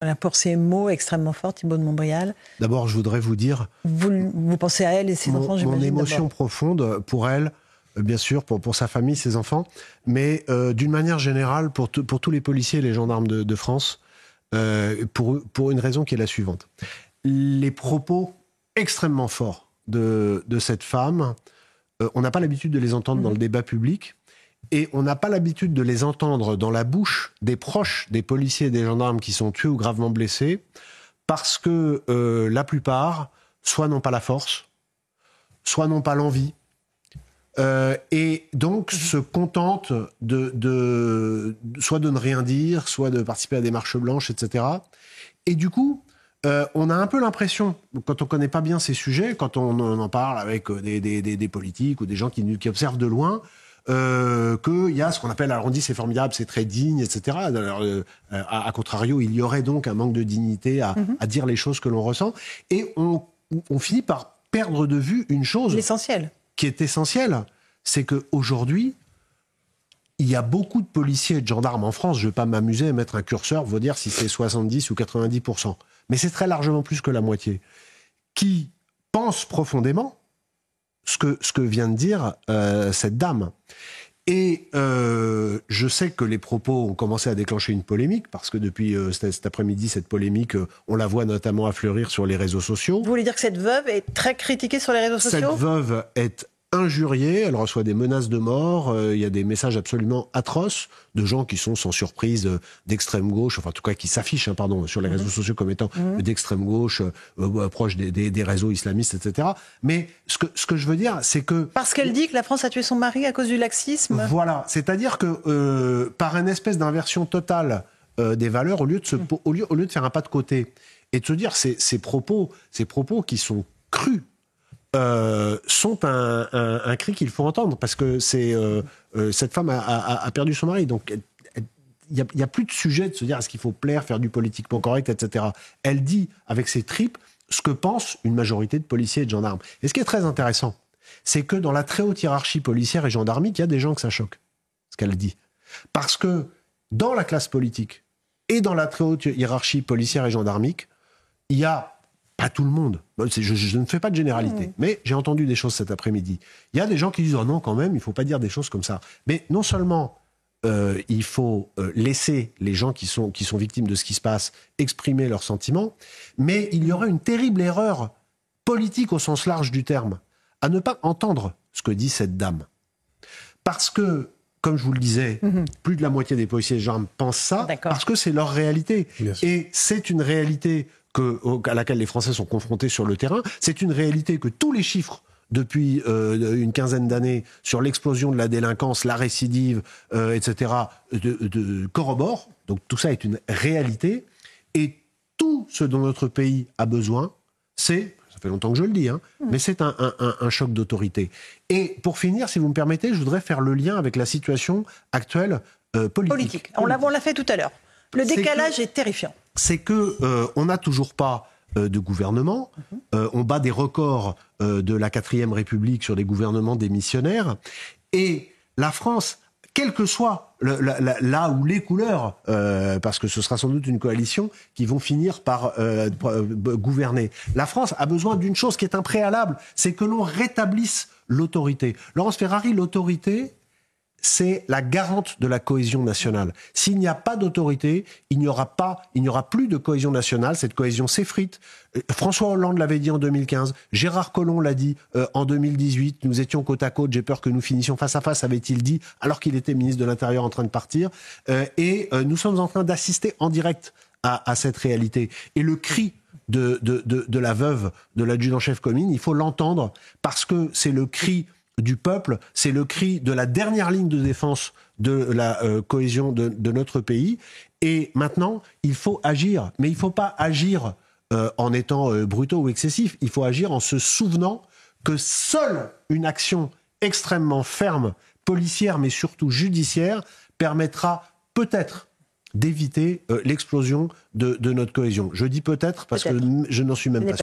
Voilà, pour ces mots extrêmement forts, Thibault de Montbrial. D'abord, je voudrais vous dire... Vous pensez à elle et ses enfants, j'imagine. Mon émotion profonde pour elle, bien sûr, pour sa famille, ses enfants, mais d'une manière générale, pour tous les policiers et les gendarmes de France, pour une raison qui est la suivante. Les propos extrêmement forts de cette femme, on n'a pas l'habitude de les entendre dans le débat public, et on n'a pas l'habitude de les entendre dans la bouche des proches des policiers et des gendarmes qui sont tués ou gravement blessés, parce que la plupart, soit n'ont pas la force, soit n'ont pas l'envie, et donc se contentent soit de ne rien dire, soit de participer à des marches blanches, etc. Et du coup, on a un peu l'impression, quand on ne connaît pas bien ces sujets, quand on en parle avec des politiques ou des gens qui observent de loin, qu'il y a ce qu'on appelle, alors on dit c'est formidable, c'est très digne, etc. Alors, à contrario, il y aurait donc un manque de dignité à dire les choses que l'on ressent. Et on finit par perdre de vue une chose qui est essentielle, c'est qu'aujourd'hui, il y a beaucoup de policiers et de gendarmes en France, je ne vais pas m'amuser à mettre un curseur, vous dire si c'est 70 ou 90%, mais c'est très largement plus que la moitié, qui pensent profondément ce que vient de dire cette dame. Et je sais que les propos ont commencé à déclencher une polémique, parce que depuis cet après-midi, cette polémique, on la voit notamment affleurir sur les réseaux sociaux. Vous voulez dire que cette veuve est très critiquée sur les réseaux sociaux ? Cette veuve est injuriée, elle reçoit des menaces de mort, il y a des messages absolument atroces de gens qui sont sans surprise d'extrême gauche, enfin en tout cas qui s'affichent sur les réseaux sociaux comme étant d'extrême gauche, proches des réseaux islamistes, etc. Mais ce que je veux dire, c'est que... Parce qu'elle dit que la France a tué son mari à cause du laxisme. Voilà, c'est-à-dire que par une espèce d'inversion totale des valeurs, au lieu de faire un pas de côté et de se dire ces propos qui sont crus, sont un cri qu'il faut entendre, parce que cette femme a perdu son mari, donc il n'y a plus de sujet de se dire est-ce qu'il faut plaire, faire du politiquement correct, etc. Elle dit avec ses tripes ce que pense une majorité de policiers et de gendarmes. Et ce qui est très intéressant, c'est que dans la très haute hiérarchie policière et gendarmique, il y a des gens que ça choque, ce qu'elle dit. Parce que dans la classe politique et dans la très haute hiérarchie policière et gendarmique, il y a pas tout le monde. Je ne fais pas de généralité. Mais j'ai entendu des choses cet après-midi. Il y a des gens qui disent « Oh non, quand même, il ne faut pas dire des choses comme ça ». Mais non seulement il faut laisser les gens qui sont victimes de ce qui se passe exprimer leurs sentiments, mais il y aurait une terrible erreur politique au sens large du terme à ne pas entendre ce que dit cette dame. Parce que, comme je vous le disais, plus de la moitié des policiers et gendarmes pensent ça, parce que c'est leur réalité. Et c'est une réalité à laquelle les Français sont confrontés sur le terrain. C'est une réalité que tous les chiffres depuis une quinzaine d'années sur l'explosion de la délinquance, la récidive, etc., corroborent. Donc tout ça est une réalité. Et tout ce dont notre pays a besoin, ça fait longtemps que je le dis, mais c'est un choc d'autorité. Et pour finir, si vous me permettez, je voudrais faire le lien avec la situation actuelle politique. On l'a fait tout à l'heure. Le décalage est terrifiant. C'est qu'on n'a toujours pas de gouvernement. On bat des records de la 4e République sur des gouvernements démissionnaires. Et la France, quelles que soient là où les couleurs, parce que ce sera sans doute une coalition qui vont finir par gouverner. La France a besoin d'une chose qui est un préalable, c'est que l'on rétablisse l'autorité. Laurence Ferrari, l'autorité, c'est la garante de la cohésion nationale. S'il n'y a pas d'autorité, il n'y aura plus de cohésion nationale. Cette cohésion s'effrite. François Hollande l'avait dit en 2015. Gérard Collomb l'a dit en 2018. Nous étions côte à côte. J'ai peur que nous finissions face à face, avait-il dit, alors qu'il était ministre de l'Intérieur en train de partir. Et nous sommes en train d'assister en direct à cette réalité. Et le cri de la veuve de l'adjudant-chef Comines, il faut l'entendre, parce que c'est le cri du peuple, c'est le cri de la dernière ligne de défense de la cohésion de notre pays. Et maintenant, il faut agir. Mais il ne faut pas agir en étant brutaux ou excessifs. Il faut agir en se souvenant que seule une action extrêmement ferme, policière, mais surtout judiciaire, permettra peut-être d'éviter l'explosion de notre cohésion. Je dis peut-être parce que je n'en suis même pas sûr.